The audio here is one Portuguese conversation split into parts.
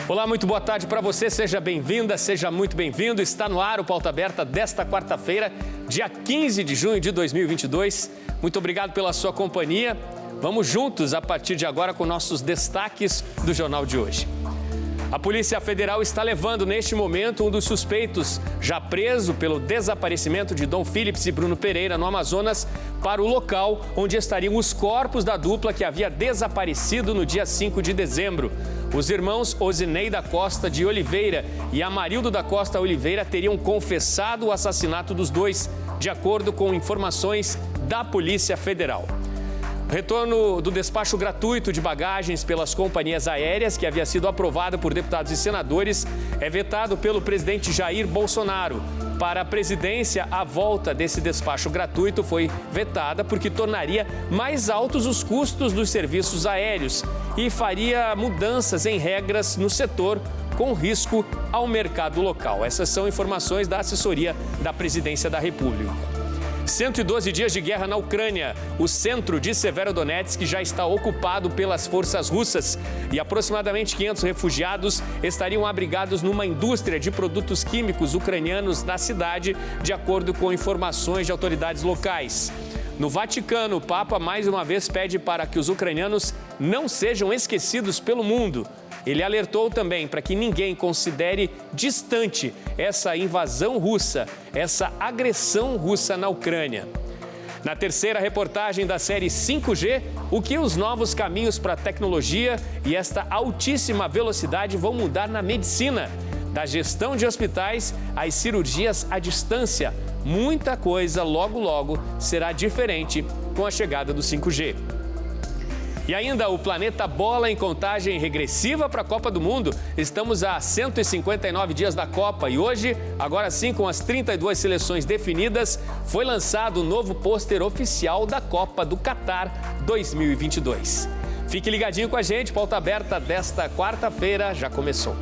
Olá, muito boa tarde para você, seja bem-vinda, seja muito bem-vindo. Está no ar o Pauta Aberta desta quarta-feira, dia 15 de junho de 2022. Muito obrigado pela sua companhia. Vamos juntos a partir de agora com nossos destaques do jornal de hoje. A Polícia Federal está levando neste momento um dos suspeitos já preso pelo desaparecimento de Dom Phillips e Bruno Pereira no Amazonas para o local onde estariam os corpos da dupla que havia desaparecido no dia 5 de dezembro. Os irmãos Osinei da Costa de Oliveira e Amarildo da Costa Oliveira teriam confessado o assassinato dos dois, de acordo com informações da Polícia Federal. O retorno do despacho gratuito de bagagens pelas companhias aéreas, que havia sido aprovado por deputados e senadores, é vetado pelo presidente Jair Bolsonaro. Para a presidência, a volta desse despacho gratuito foi vetada porque tornaria mais altos os custos dos serviços aéreos e faria mudanças em regras no setor com risco ao mercado local. Essas são informações da assessoria da Presidência da República. 112 dias de guerra na Ucrânia. O centro de Severodonetsk já está ocupado pelas forças russas e aproximadamente 500 refugiados estariam abrigados numa indústria de produtos químicos ucranianos na cidade, de acordo com informações de autoridades locais. No Vaticano, o Papa mais uma vez pede para que os ucranianos não sejam esquecidos pelo mundo. Ele alertou também para que ninguém considere distante essa invasão russa, essa agressão russa na Ucrânia. Na terceira reportagem da série 5G, o que os novos caminhos para a tecnologia e esta altíssima velocidade vão mudar na medicina, da gestão de hospitais às cirurgias à distância. Muita coisa logo, logo será diferente com a chegada do 5G. E ainda o planeta bola em contagem regressiva para a Copa do Mundo. Estamos a 159 dias da Copa e hoje, agora sim, com as 32 seleções definidas, foi lançado o novo pôster oficial da Copa do Catar 2022. Fique ligadinho com a gente, Pauta Aberta desta quarta-feira já começou.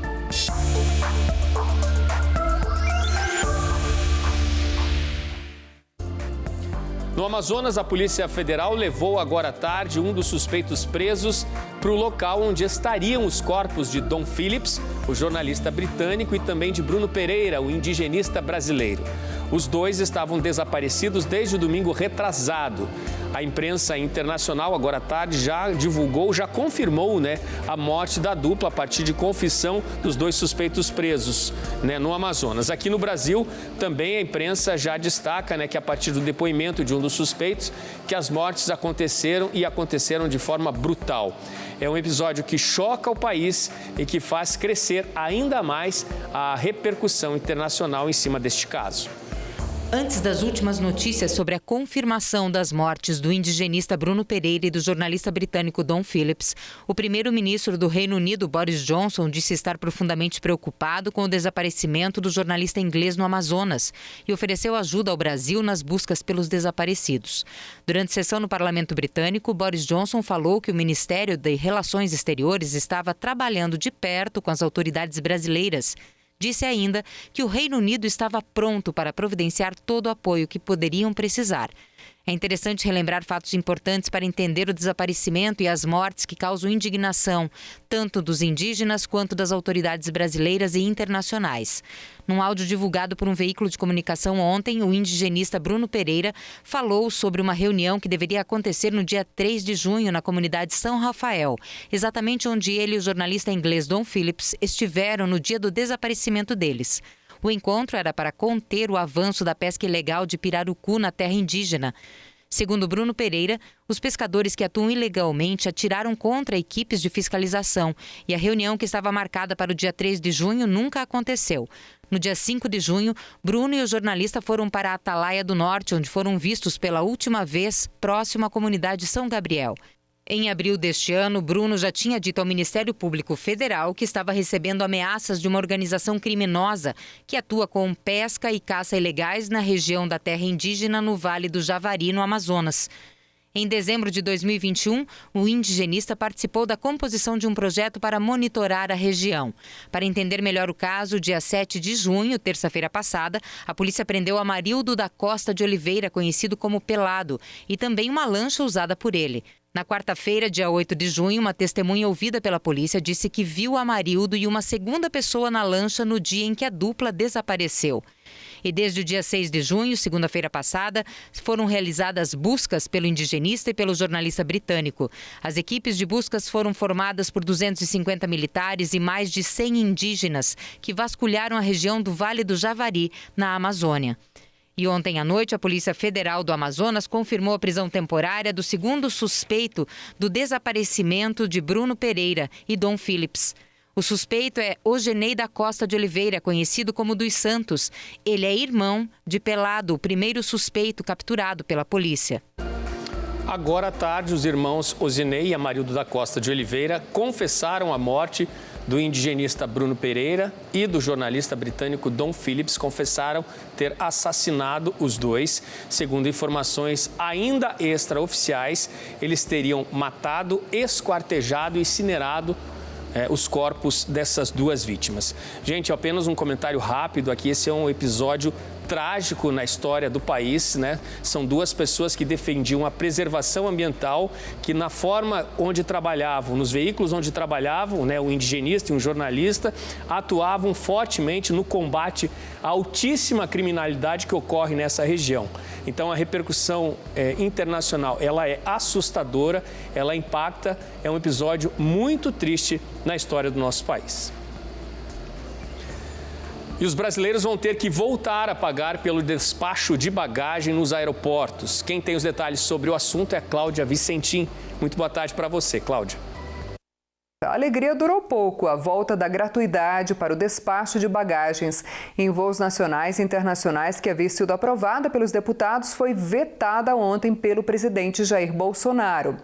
No Amazonas, a Polícia Federal levou agora à tarde um dos suspeitos presos para o local onde estariam os corpos de Dom Phillips, o jornalista britânico, e também de Bruno Pereira, o indigenista brasileiro. Os dois estavam desaparecidos desde o domingo retrasado. A imprensa internacional, agora à tarde, já divulgou, já confirmou, a morte da dupla a partir de confissão dos dois suspeitos presos, no Amazonas. Aqui no Brasil, também a imprensa já destaca, que a partir do depoimento de um dos suspeitos, que as mortes aconteceram e aconteceram de forma brutal. É um episódio que choca o país e que faz crescer ainda mais a repercussão internacional em cima deste caso. Antes das últimas notícias sobre a confirmação das mortes do indigenista Bruno Pereira e do jornalista britânico Dom Phillips, o primeiro-ministro do Reino Unido, Boris Johnson, disse estar profundamente preocupado com o desaparecimento do jornalista inglês no Amazonas e ofereceu ajuda ao Brasil nas buscas pelos desaparecidos. Durante sessão no Parlamento Britânico, Boris Johnson falou que o Ministério de Relações Exteriores estava trabalhando de perto com as autoridades brasileiras. Disse ainda que o Reino Unido estava pronto para providenciar todo o apoio que poderiam precisar. É interessante relembrar fatos importantes para entender o desaparecimento e as mortes que causam indignação, tanto dos indígenas quanto das autoridades brasileiras e internacionais. Num áudio divulgado por um veículo de comunicação ontem, o indigenista Bruno Pereira falou sobre uma reunião que deveria acontecer no dia 3 de junho na comunidade São Rafael, exatamente onde ele e o jornalista inglês Dom Phillips estiveram no dia do desaparecimento deles. O encontro era para conter o avanço da pesca ilegal de pirarucu na terra indígena. Segundo Bruno Pereira, os pescadores que atuam ilegalmente atiraram contra equipes de fiscalização e a reunião que estava marcada para o dia 3 de junho nunca aconteceu. No dia 5 de junho, Bruno e o jornalista foram para a Atalaia do Norte, onde foram vistos pela última vez próximo à comunidade São Gabriel. Em abril deste ano, Bruno já tinha dito ao Ministério Público Federal que estava recebendo ameaças de uma organização criminosa que atua com pesca e caça ilegais na região da terra indígena no Vale do Javari, no Amazonas. Em dezembro de 2021, o indigenista participou da composição de um projeto para monitorar a região. Para entender melhor o caso, dia 7 de junho, terça-feira passada, a polícia prendeu Amarildo da Costa de Oliveira, conhecido como Pelado, e também uma lancha usada por ele. Na quarta-feira, dia 8 de junho, uma testemunha ouvida pela polícia disse que viu Amarildo e uma segunda pessoa na lancha no dia em que a dupla desapareceu. E desde o dia 6 de junho, segunda-feira passada, foram realizadas buscas pelo indigenista e pelo jornalista britânico. As equipes de buscas foram formadas por 250 militares e mais de 100 indígenas que vasculharam a região do Vale do Javari, na Amazônia. E ontem à noite, a Polícia Federal do Amazonas confirmou a prisão temporária do segundo suspeito do desaparecimento de Bruno Pereira e Dom Phillips. O suspeito é Ogenei da Costa de Oliveira, conhecido como dos Santos. Ele é irmão de Pelado, o primeiro suspeito capturado pela polícia. Agora à tarde, os irmãos Ogenei e Amarildo da Costa de Oliveira confessaram a morte do indigenista Bruno Pereira e do jornalista britânico Dom Phillips. Confessaram ter assassinado os dois. Segundo informações ainda extraoficiais, eles teriam matado, esquartejado e incinerado os corpos dessas duas vítimas. Gente, apenas um comentário rápido aqui. Esse é um episódio trágico na história do país, né? São duas pessoas que defendiam a preservação ambiental, que na forma onde trabalhavam, nos veículos onde trabalhavam, né, um indigenista e um jornalista, atuavam fortemente no combate à altíssima criminalidade que ocorre nessa região. Então, a repercussão internacional, ela é assustadora, ela impacta, é um episódio muito triste na história do nosso país. E os brasileiros vão ter que voltar a pagar pelo despacho de bagagem nos aeroportos. Quem tem os detalhes sobre o assunto é a Cláudia Vicentim. Muito boa tarde para você, Cláudia. A alegria durou pouco. A volta da gratuidade para o despacho de bagagens em voos nacionais e internacionais, que havia sido aprovada pelos deputados, foi vetada ontem pelo presidente Jair Bolsonaro.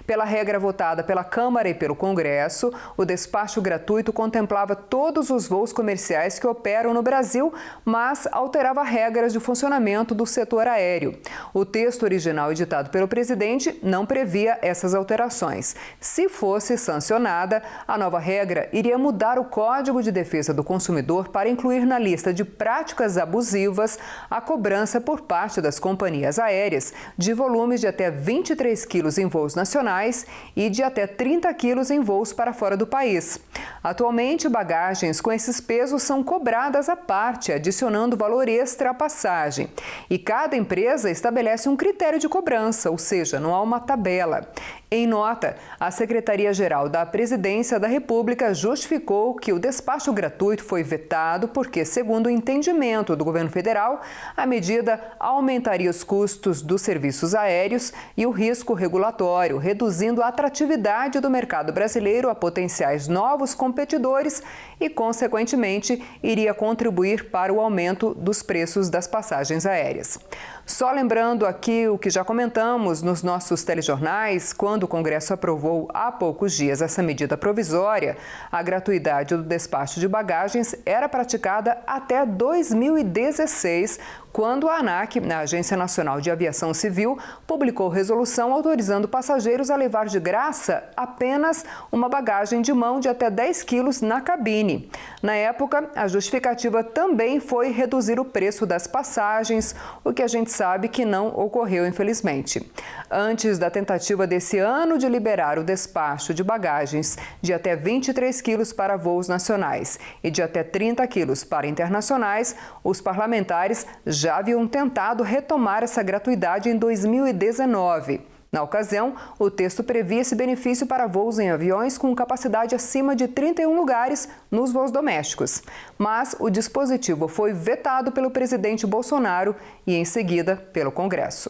Pela regra votada pela Câmara e pelo Congresso, o despacho gratuito contemplava todos os voos comerciais que operam no Brasil, mas alterava regras de funcionamento do setor aéreo. O texto original editado pelo presidente não previa essas alterações. Se fosse sancionada, a nova regra iria mudar o Código de Defesa do Consumidor para incluir na lista de práticas abusivas a cobrança por parte das companhias aéreas de volumes de até 23 quilos em voos nacionais e de até 30 quilos em voos para fora do país. Atualmente, bagagens com esses pesos são cobradas à parte, adicionando valor extra à passagem. E cada empresa estabelece um critério de cobrança, ou seja, não há uma tabela. Em nota, a Secretaria-Geral da Presidência da República justificou que o despacho gratuito foi vetado porque, segundo o entendimento do governo federal, a medida aumentaria os custos dos serviços aéreos e o risco regulatório, reduzindo a atratividade do mercado brasileiro a potenciais novos competidores e, consequentemente, iria contribuir para o aumento dos preços das passagens aéreas. Só lembrando aqui o que já comentamos nos nossos telejornais, quando o Congresso aprovou há poucos dias essa medida provisória, a gratuidade do despacho de bagagens era praticada até 2016, quando a ANAC, a Agência Nacional de Aviação Civil, publicou resolução autorizando passageiros a levar de graça apenas uma bagagem de mão de até 10 quilos na cabine. Na época, a justificativa também foi reduzir o preço das passagens, o que a gente sabe que não ocorreu, infelizmente. Antes da tentativa desse ano de liberar o despacho de bagagens de até 23 quilos para voos nacionais e de até 30 quilos para internacionais, os parlamentares já haviam tentado retomar essa gratuidade em 2019. Na ocasião, o texto previa esse benefício para voos em aviões com capacidade acima de 31 lugares nos voos domésticos. Mas o dispositivo foi vetado pelo presidente Bolsonaro e, em seguida, pelo Congresso.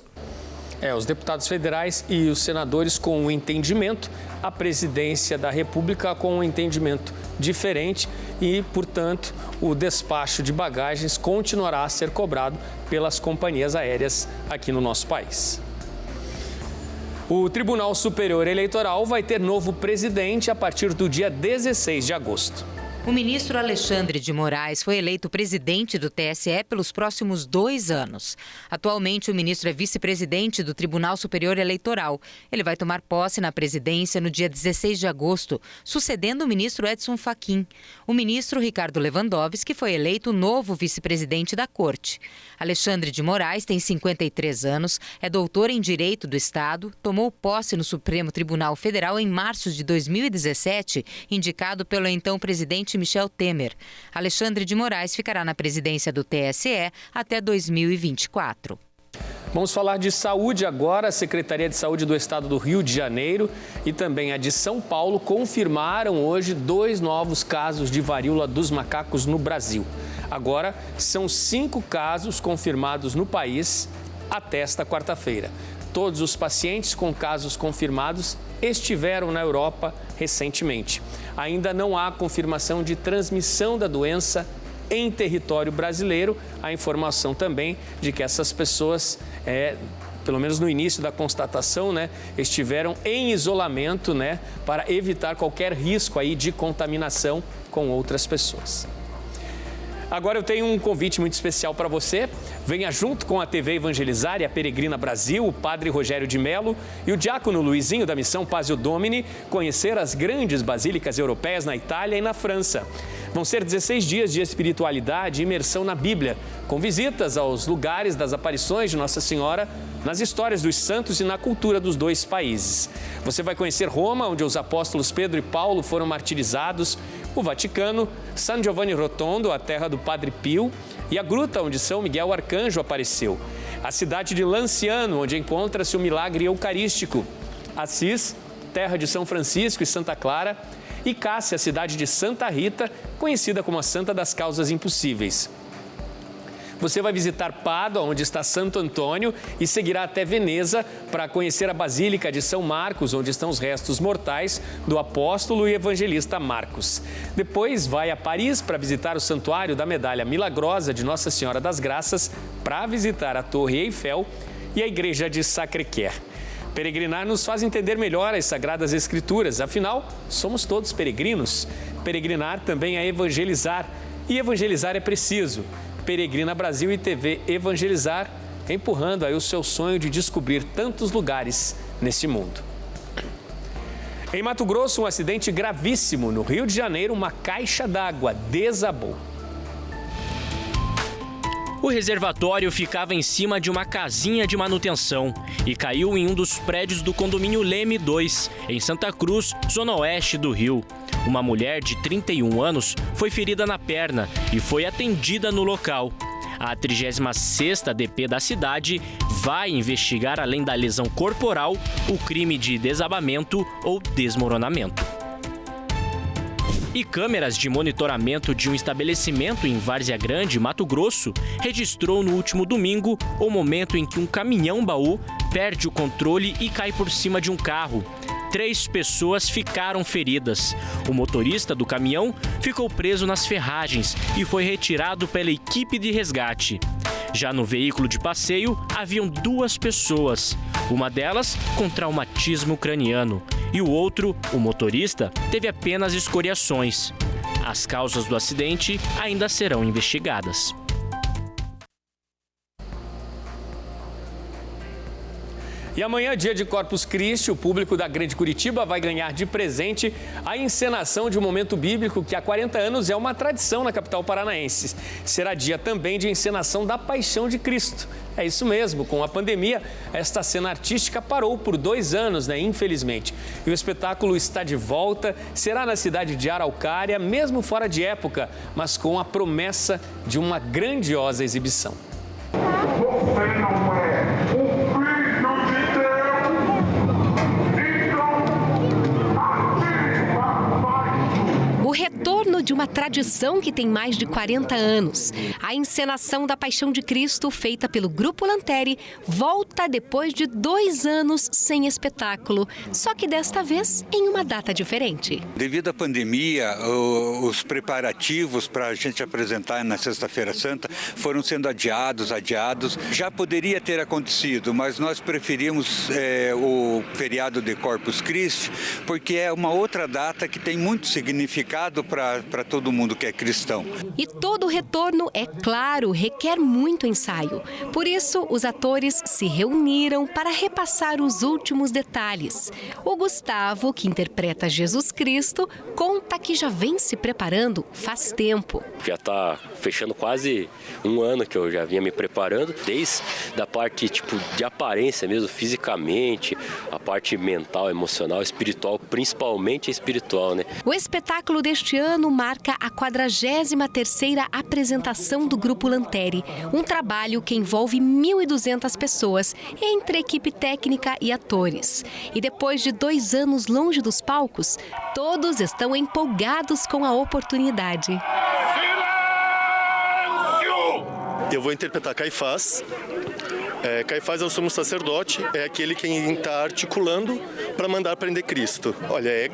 Os deputados federais e os senadores com um entendimento, a presidência da República com um entendimento diferente e, portanto, o despacho de bagagens continuará a ser cobrado pelas companhias aéreas aqui no nosso país. O Tribunal Superior Eleitoral vai ter novo presidente a partir do dia 16 de agosto. O ministro Alexandre de Moraes foi eleito presidente do TSE pelos próximos 2 anos. Atualmente, o ministro é vice-presidente do Tribunal Superior Eleitoral. Ele vai tomar posse na presidência no dia 16 de agosto, sucedendo o ministro Edson Fachin. O ministro Ricardo Lewandowski foi eleito novo vice-presidente da Corte. Alexandre de Moraes tem 53 anos, é doutor em Direito do Estado, tomou posse no Supremo Tribunal Federal em março de 2017, indicado pelo então presidente Michel Temer. Alexandre de Moraes ficará na presidência do TSE até 2024. Vamos falar de saúde agora. A Secretaria de Saúde do Estado do Rio de Janeiro e também a de São Paulo confirmaram hoje 2 novos casos de varíola dos macacos no Brasil. Agora, são 5 casos confirmados no país até esta quarta-feira. Todos os pacientes com casos confirmados estiveram na Europa recentemente. Ainda não há confirmação de transmissão da doença em território brasileiro. A informação também de que essas pessoas, pelo menos no início da constatação, estiveram em isolamento, para evitar qualquer risco aí de contaminação com outras pessoas. Agora eu tenho um convite muito especial para você. Venha junto com a TV Evangelizar e a Peregrina Brasil, o padre Rogério de Mello e o diácono Luizinho da Missão Pazio Domini conhecer as grandes basílicas europeias na Itália e na França. Vão ser 16 dias de espiritualidade e imersão na Bíblia, com visitas aos lugares das aparições de Nossa Senhora, nas histórias dos santos e na cultura dos 2 países. Você vai conhecer Roma, onde os apóstolos Pedro e Paulo foram martirizados, o Vaticano, San Giovanni Rotondo, a terra do Padre Pio, e a gruta onde São Miguel Arcanjo apareceu. A cidade de Lanciano, onde encontra-se o milagre eucarístico. Assis, terra de São Francisco e Santa Clara. E Cássia, a cidade de Santa Rita, conhecida como a Santa das Causas Impossíveis. Você vai visitar Pádua, onde está Santo Antônio, e seguirá até Veneza para conhecer a Basílica de São Marcos, onde estão os restos mortais do apóstolo e evangelista Marcos. Depois vai a Paris para visitar o Santuário da Medalha Milagrosa de Nossa Senhora das Graças, para visitar a Torre Eiffel e a Igreja de Sacré-Cœur. Peregrinar nos faz entender melhor as Sagradas Escrituras, afinal, somos todos peregrinos. Peregrinar também é evangelizar, e evangelizar é preciso. Peregrina Brasil e TV Evangelizar, empurrando aí o seu sonho de descobrir tantos lugares neste mundo. Em Mato Grosso, um acidente gravíssimo. No Rio de Janeiro, uma caixa d'água desabou. O reservatório ficava em cima de uma casinha de manutenção e caiu em um dos prédios do condomínio Leme 2, em Santa Cruz, zona oeste do Rio. Uma mulher de 31 anos foi ferida na perna e foi atendida no local. A 36ª DP da cidade vai investigar, além da lesão corporal, o crime de desabamento ou desmoronamento. E câmeras de monitoramento de um estabelecimento em Várzea Grande, Mato Grosso, registrou no último domingo o momento em que um caminhão-baú perde o controle e cai por cima de um carro. 3 pessoas ficaram feridas. O motorista do caminhão ficou preso nas ferragens e foi retirado pela equipe de resgate. Já no veículo de passeio, haviam 2 pessoas. Uma delas com traumatismo craniano e o outro, o motorista, teve apenas escoriações. As causas do acidente ainda serão investigadas. E amanhã, dia de Corpus Christi, o público da Grande Curitiba vai ganhar de presente a encenação de um momento bíblico que há 40 anos é uma tradição na capital paranaense. Será dia também de encenação da Paixão de Cristo. É isso mesmo, com a pandemia, esta cena artística parou por 2 anos, infelizmente. E o espetáculo está de volta, será na cidade de Araucária, mesmo fora de época, mas com a promessa de uma grandiosa exibição. Você não é o O retorno de uma tradição que tem mais de 40 anos. A encenação da Paixão de Cristo, feita pelo Grupo Lanteri, volta depois de 2 anos sem espetáculo, só que desta vez em uma data diferente. Devido à pandemia, os preparativos para a gente apresentar na Sexta-feira Santa foram sendo adiados. Já poderia ter acontecido, mas nós preferimos o feriado de Corpus Christi, porque é uma outra data que tem muito significado para para todo mundo que é cristão. E todo retorno, é claro, requer muito ensaio. Por isso, os atores se reuniram para repassar os últimos detalhes. O Gustavo, que interpreta Jesus Cristo, conta que já vem se preparando faz tempo. Já está fechando quase um ano que eu já vinha me preparando, desde a parte de aparência mesmo, fisicamente, a parte mental, emocional, espiritual, principalmente espiritual, né? O espetáculo deste ano marca a 43ª apresentação do Grupo Lanteri, um trabalho que envolve 1.200 pessoas, entre equipe técnica e atores. E depois de 2 anos longe dos palcos, todos estão empolgados com a oportunidade. Eu vou interpretar Caifás. Caifás é o sumo sacerdote, é aquele quem está articulando para mandar prender Cristo. Olha, é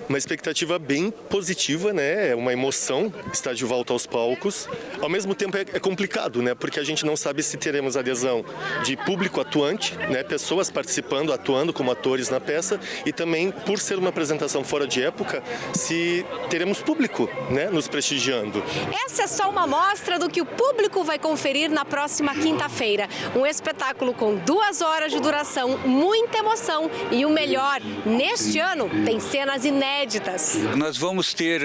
uma expectativa bem positiva, né? É uma emoção estar de volta aos palcos. Ao mesmo tempo é complicado, né? Porque a gente não sabe se teremos adesão de público atuante, né? Pessoas participando, atuando como atores na peça, e também, por ser uma apresentação fora de época, se teremos público, né? Nos prestigiando. Essa é só uma amostra do que o público vai conferir na próxima quinta-feira. Um espetáculo com 2 horas de duração, muita emoção e o melhor, neste ano tem cenas inéditas. Nós vamos ter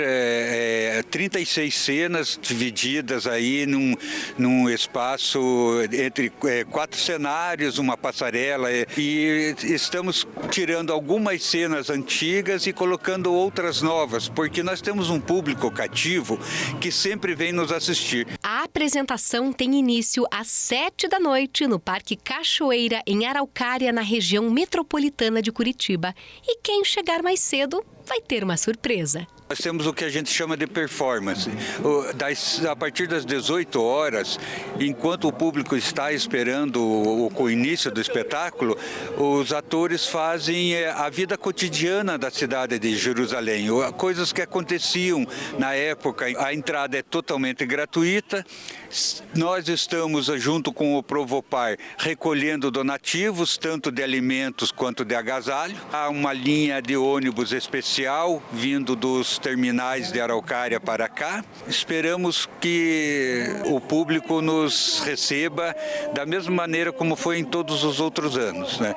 36 cenas divididas aí num espaço entre 4 cenários, uma passarela, e estamos tirando algumas cenas antigas e colocando outras novas, porque nós temos um público cativo que sempre vem nos assistir. A apresentação tem início às 7 da noite no Parque Cachoeira, em Araucária, na região metropolitana de Curitiba. E quem chegar mais cedo vai ter uma surpresa. Nós temos o que a gente chama de performance. A partir das 18 horas, enquanto o público está esperando o início do espetáculo, os atores fazem a vida cotidiana da cidade de Jerusalém. Coisas que aconteciam na época. A entrada é totalmente gratuita. Nós estamos, junto com o Provopar, recolhendo donativos, tanto de alimentos quanto de agasalho. Há uma linha de ônibus especial vindo dos terminais de Araucária para cá. Esperamos que o público nos receba da mesma maneira como foi em todos os outros anos, né?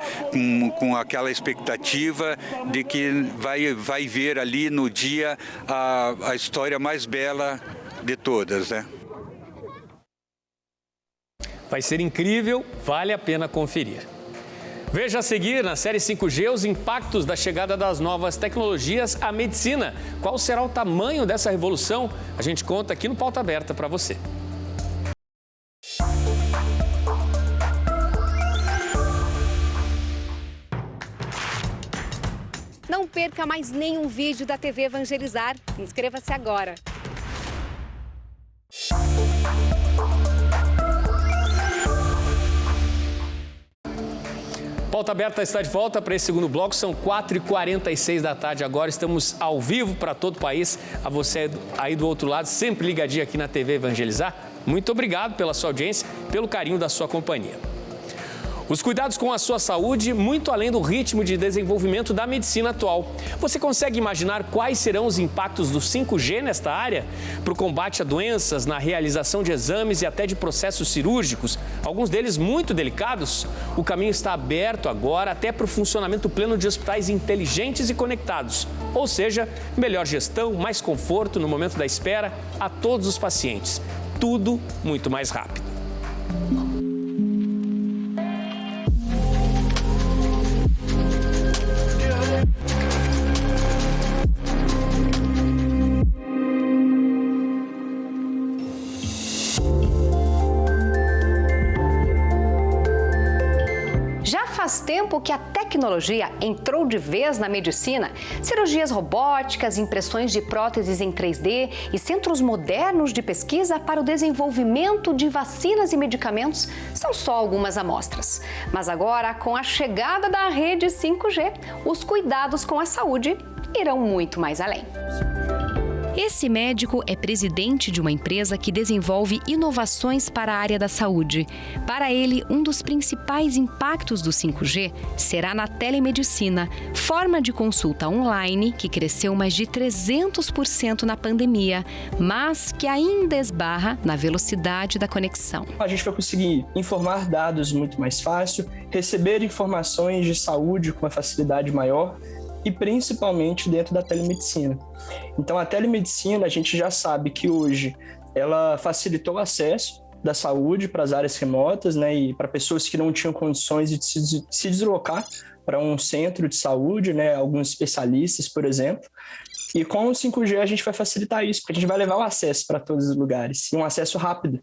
Com aquela expectativa de que vai ver ali no dia a história mais bela de todas, né? Vai ser incrível, vale a pena conferir. Veja a seguir, na série 5G, os impactos da chegada das novas tecnologias à medicina. Qual será o tamanho dessa revolução? A gente conta aqui no Pauta Aberta para você. Não perca mais nenhum vídeo da TV Evangelizar. Inscreva-se agora. Pauta Aberta está de volta para esse segundo bloco, são 4h46 da tarde agora, estamos ao vivo para todo o país. A você aí do outro lado, sempre ligadinho aqui na TV Evangelizar, muito obrigado pela sua audiência, pelo carinho da sua companhia. Os cuidados com a sua saúde, muito além do ritmo de desenvolvimento da medicina atual. Você consegue imaginar quais serão os impactos do 5G nesta área? Para o combate a doenças, na realização de exames e até de processos cirúrgicos, alguns deles muito delicados, o caminho está aberto agora até para o funcionamento pleno de hospitais inteligentes e conectados. Ou seja, melhor gestão, mais conforto no momento da espera a todos os pacientes. Tudo muito mais rápido. Faz tempo que a tecnologia entrou de vez na medicina. Cirurgias robóticas, impressões de próteses em 3D e centros modernos de pesquisa para o desenvolvimento de vacinas e medicamentos são só algumas amostras. Mas agora, com a chegada da rede 5G, os cuidados com a saúde irão muito mais além. Esse médico é presidente de uma empresa que desenvolve inovações para a área da saúde. Para ele, um dos principais impactos do 5G será na telemedicina, forma de consulta online que cresceu mais de 300% na pandemia, mas que ainda esbarra na velocidade da conexão. A gente vai conseguir informar dados muito mais fácil, receber informações de saúde com uma facilidade maior e principalmente dentro da telemedicina. Então, a telemedicina, a gente já sabe que hoje ela facilitou o acesso da saúde para as áreas remotas, né, e para pessoas que não tinham condições de se deslocar para um centro de saúde, né, alguns especialistas, por exemplo. E com o 5G a gente vai facilitar isso, porque a gente vai levar o acesso para todos os lugares, e um acesso rápido.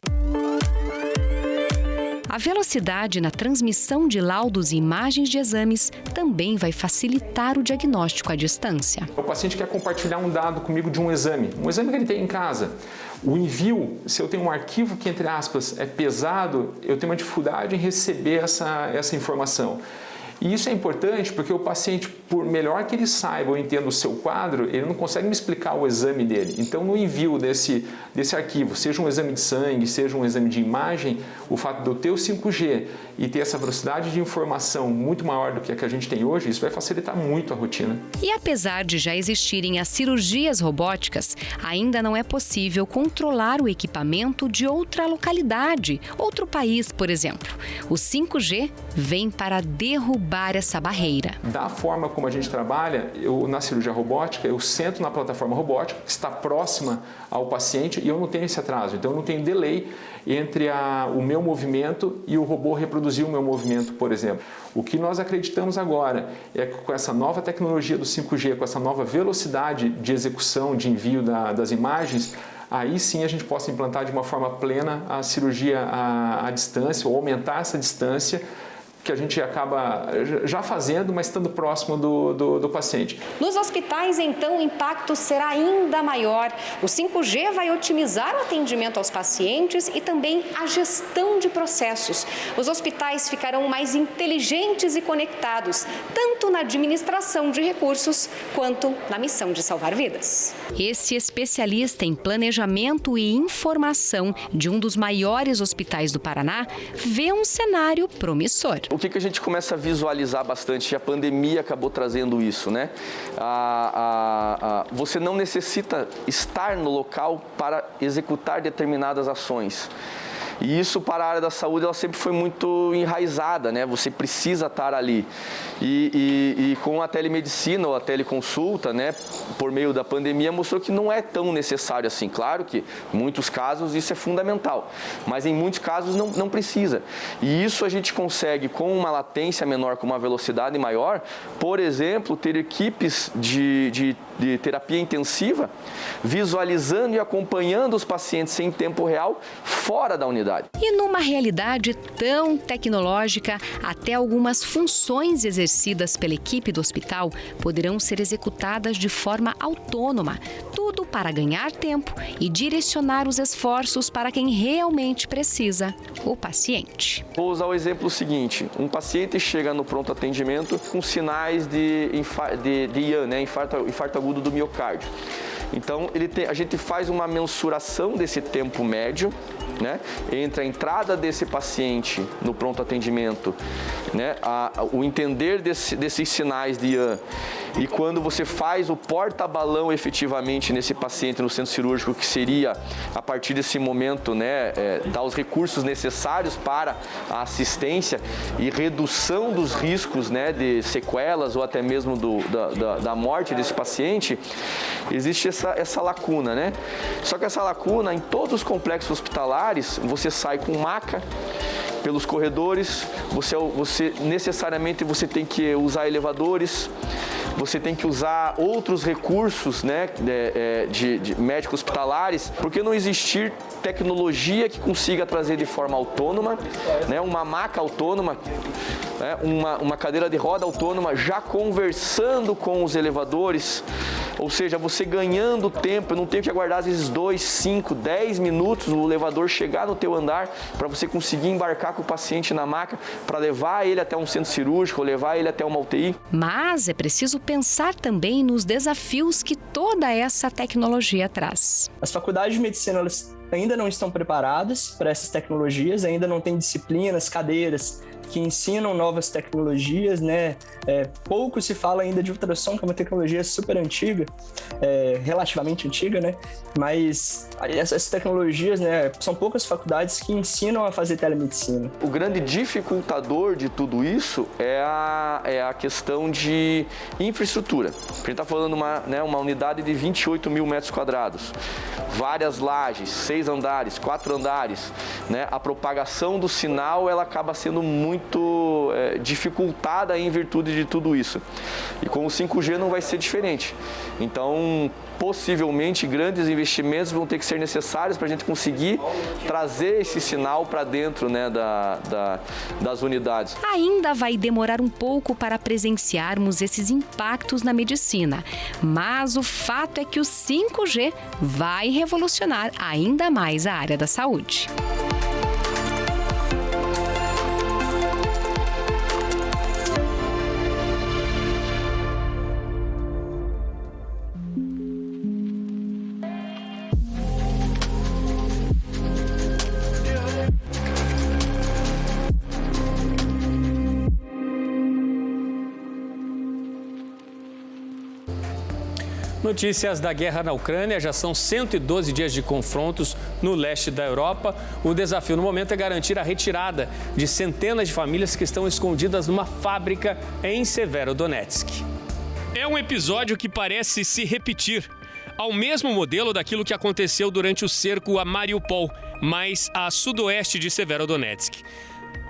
A velocidade na transmissão de laudos e imagens de exames também vai facilitar o diagnóstico à distância. O paciente quer compartilhar um dado comigo de um exame que ele tem em casa. O envio, se eu tenho um arquivo que, entre aspas, é pesado, eu tenho uma dificuldade em receber essa informação. E isso é importante porque o paciente, por melhor que ele saiba ou entenda o seu quadro, ele não consegue me explicar o exame dele. Então, no envio desse arquivo, seja um exame de sangue, seja um exame de imagem, o fato de eu ter o 5G e ter essa velocidade de informação muito maior do que a que a gente tem hoje, isso vai facilitar muito a rotina. E apesar de já existirem as cirurgias robóticas, ainda não é possível controlar o equipamento de outra localidade, outro país, por exemplo. O 5G vem para derrubar essa barreira. Da forma como a gente trabalha, na cirurgia robótica, eu sento na plataforma robótica, que está próxima ao paciente, e eu não tenho esse atraso. Então, eu não tenho delay entre o meu movimento e o robô reproduzir o meu movimento, por exemplo. O que nós acreditamos agora é que com essa nova tecnologia do 5G, com essa nova velocidade de execução, de envio das imagens, aí sim a gente possa implantar de uma forma plena a cirurgia à distância, ou aumentar essa distância, que a gente acaba já fazendo, mas estando próximo do paciente. Nos hospitais, então, o impacto será ainda maior. O 5G vai otimizar o atendimento aos pacientes e também a gestão de processos. Os hospitais ficarão mais inteligentes e conectados, tanto na administração de recursos quanto na missão de salvar vidas. Esse especialista em planejamento e informação de um dos maiores hospitais do Paraná vê um cenário promissor. O que a gente começa a visualizar bastante, e a pandemia acabou trazendo isso, né? Você não necessita estar no local para executar determinadas ações. E isso, para a área da saúde, ela sempre foi muito enraizada, né? Você precisa estar ali. E com a telemedicina ou a teleconsulta, né, por meio da pandemia, mostrou que não é tão necessário assim. Claro que, em muitos casos, isso é fundamental, mas em muitos casos não precisa. E isso a gente consegue, com uma latência menor, com uma velocidade maior, por exemplo, ter equipes de terapia intensiva visualizando e acompanhando os pacientes em tempo real fora da unidade. E numa realidade tão tecnológica, até algumas funções exercidas pela equipe do hospital poderão ser executadas de forma autônoma, tudo para ganhar tempo e direcionar os esforços para quem realmente precisa, o paciente. Vou usar o exemplo seguinte: um paciente chega no pronto atendimento com sinais de IAN, né, infarto agudo do miocárdio. Então, a gente faz uma mensuração desse tempo médio, né, entre a entrada desse paciente no pronto atendimento, né, o entender desses sinais de IAN, e quando você faz o porta-balão efetivamente nesse paciente no centro cirúrgico, que seria, a partir desse momento, né, dar os recursos necessários para a assistência e redução dos riscos, né, de sequelas ou até mesmo da morte desse paciente, existe essa lacuna, né? Só que essa lacuna, em todos os complexos hospitalares, você sai com maca pelos corredores, você necessariamente tem que usar elevadores, você tem que usar outros recursos, né, de médicos hospitalares, porque não existir tecnologia que consiga trazer de forma autônoma, né, uma maca autônoma, né, uma cadeira de roda autônoma, já conversando com os elevadores, Ou seja, você ganhando tempo, eu não tenho que aguardar às vezes 2, 5, 10 minutos o elevador chegar no teu andar para você conseguir embarcar com o paciente na maca para levar ele até um centro cirúrgico ou levar ele até uma UTI. Mas é preciso pensar também nos desafios que toda essa tecnologia traz. As faculdades de medicina, elas ainda não estão preparadas para essas tecnologias, ainda não tem disciplinas, cadeiras que ensinam novas tecnologias, né? Pouco se fala ainda de ultrassom, que é uma tecnologia super antiga, relativamente antiga, né? Mas essas tecnologias, né, são poucas faculdades que ensinam a fazer telemedicina. O grande dificultador de tudo isso é a questão de infraestrutura. A gente está falando uma unidade de 28 mil metros quadrados, várias lajes, 6 andares, 4 andares, né? A propagação do sinal ela acaba sendo muito dificultada em virtude de tudo isso. E com o 5G não vai ser diferente. Então, possivelmente, grandes investimentos vão ter que ser necessários para a gente conseguir trazer esse sinal para dentro, né, das unidades. Ainda vai demorar um pouco para presenciarmos esses impactos na medicina, mas o fato é que o 5G vai revolucionar ainda mais a área da saúde. Notícias da guerra na Ucrânia. Já são 112 dias de confrontos no leste da Europa. O desafio no momento é garantir a retirada de centenas de famílias que estão escondidas numa fábrica em Severodonetsk. É um episódio que parece se repetir, ao mesmo modelo daquilo que aconteceu durante o cerco a Mariupol, mas a sudoeste de Severodonetsk.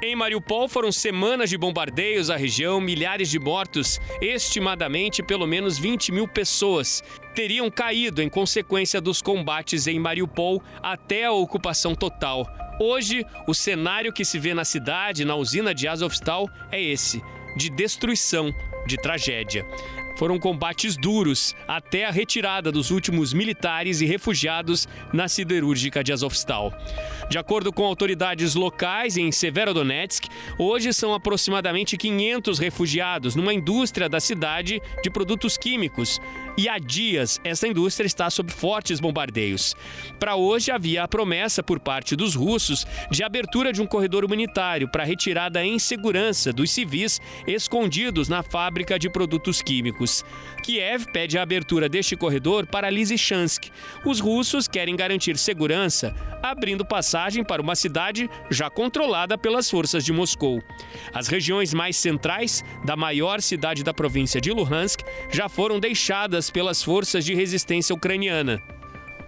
Em Mariupol foram semanas de bombardeios à região, milhares de mortos, estimadamente pelo menos 20 mil pessoas teriam caído em consequência dos combates em Mariupol até a ocupação total. Hoje, o cenário que se vê na cidade, na usina de Azovstal, é esse, de destruição, de tragédia. Foram combates duros até a retirada dos últimos militares e refugiados na siderúrgica de Azovstal. De acordo com autoridades locais em Severodonetsk, hoje são aproximadamente 500 refugiados numa indústria da cidade de produtos químicos. E há dias, essa indústria está sob fortes bombardeios. Para hoje, havia a promessa por parte dos russos de abertura de um corredor humanitário para a retirada em segurança dos civis escondidos na fábrica de produtos químicos. Kiev pede a abertura deste corredor para Lysychansk. Os russos querem garantir segurança, abrindo passagem para uma cidade já controlada pelas forças de Moscou. As regiões mais centrais da maior cidade da província de Luhansk já foram deixadas pelas forças de resistência ucraniana.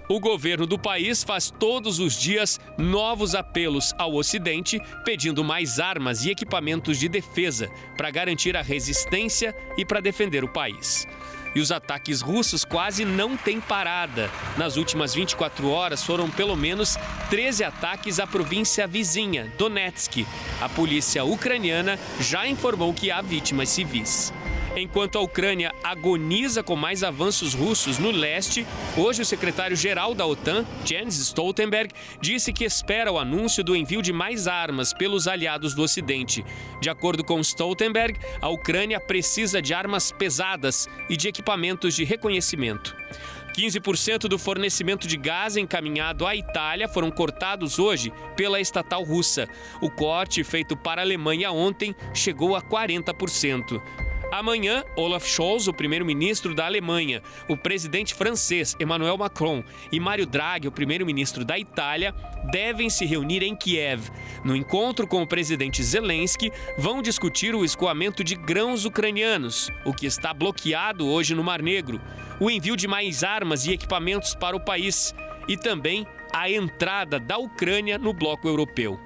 O governo do país faz todos os dias novos apelos ao Ocidente, pedindo mais armas e equipamentos de defesa para garantir a resistência e para defender o país. E os ataques russos quase não têm parada. Nas últimas 24 horas foram pelo menos 13 ataques à província vizinha, Donetsk. A polícia ucraniana já informou que há vítimas civis. Enquanto a Ucrânia agoniza com mais avanços russos no leste, hoje o secretário-geral da OTAN, Jens Stoltenberg, disse que espera o anúncio do envio de mais armas pelos aliados do Ocidente. De acordo com Stoltenberg, a Ucrânia precisa de armas pesadas e de equipamentos de reconhecimento. 15% do fornecimento de gás encaminhado à Itália foram cortados hoje pela estatal russa. O corte feito para a Alemanha ontem chegou a 40%. Amanhã, Olaf Scholz, o primeiro-ministro da Alemanha, o presidente francês Emmanuel Macron e Mário Draghi, o primeiro-ministro da Itália, devem se reunir em Kiev. No encontro com o presidente Zelensky, vão discutir o escoamento de grãos ucranianos, o que está bloqueado hoje no Mar Negro, o envio de mais armas e equipamentos para o país e também a entrada da Ucrânia no bloco europeu.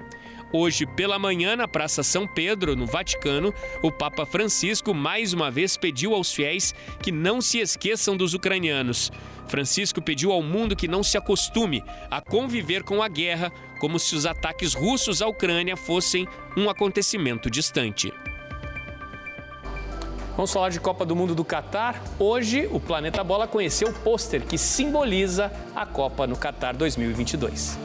Hoje pela manhã, na Praça São Pedro, no Vaticano, o Papa Francisco mais uma vez pediu aos fiéis que não se esqueçam dos ucranianos. Francisco pediu ao mundo que não se acostume a conviver com a guerra como se os ataques russos à Ucrânia fossem um acontecimento distante. Vamos falar de Copa do Mundo do Catar. Hoje, o Planeta Bola conheceu o pôster que simboliza a Copa no Catar 2022.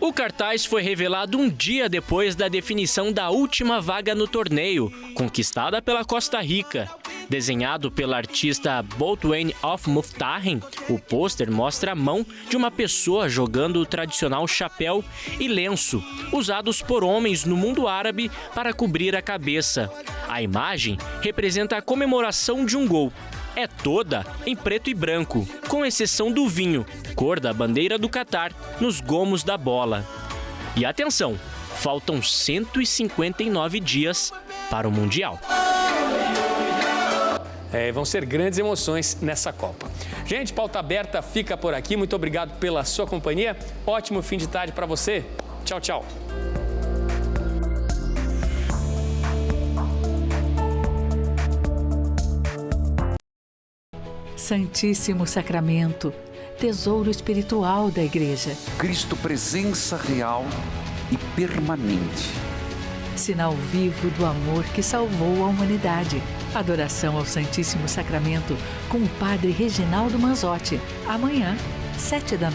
O cartaz foi revelado um dia depois da definição da última vaga no torneio, conquistada pela Costa Rica. Desenhado pela artista Boutwane of Muftahin, o pôster mostra a mão de uma pessoa jogando o tradicional chapéu e lenço, usados por homens no mundo árabe para cobrir a cabeça. A imagem representa a comemoração de um gol. É toda em preto e branco, com exceção do vinho, cor da bandeira do Catar, nos gomos da bola. E atenção, faltam 159 dias para o Mundial. Vão ser grandes emoções nessa Copa. Gente, Pauta Aberta fica por aqui. Muito obrigado pela sua companhia. Ótimo fim de tarde para você. Tchau, tchau. Santíssimo Sacramento, tesouro espiritual da Igreja. Cristo, presença real e permanente. Sinal vivo do amor que salvou a humanidade. Adoração ao Santíssimo Sacramento com o Padre Reginaldo Manzotti. Amanhã, 19h.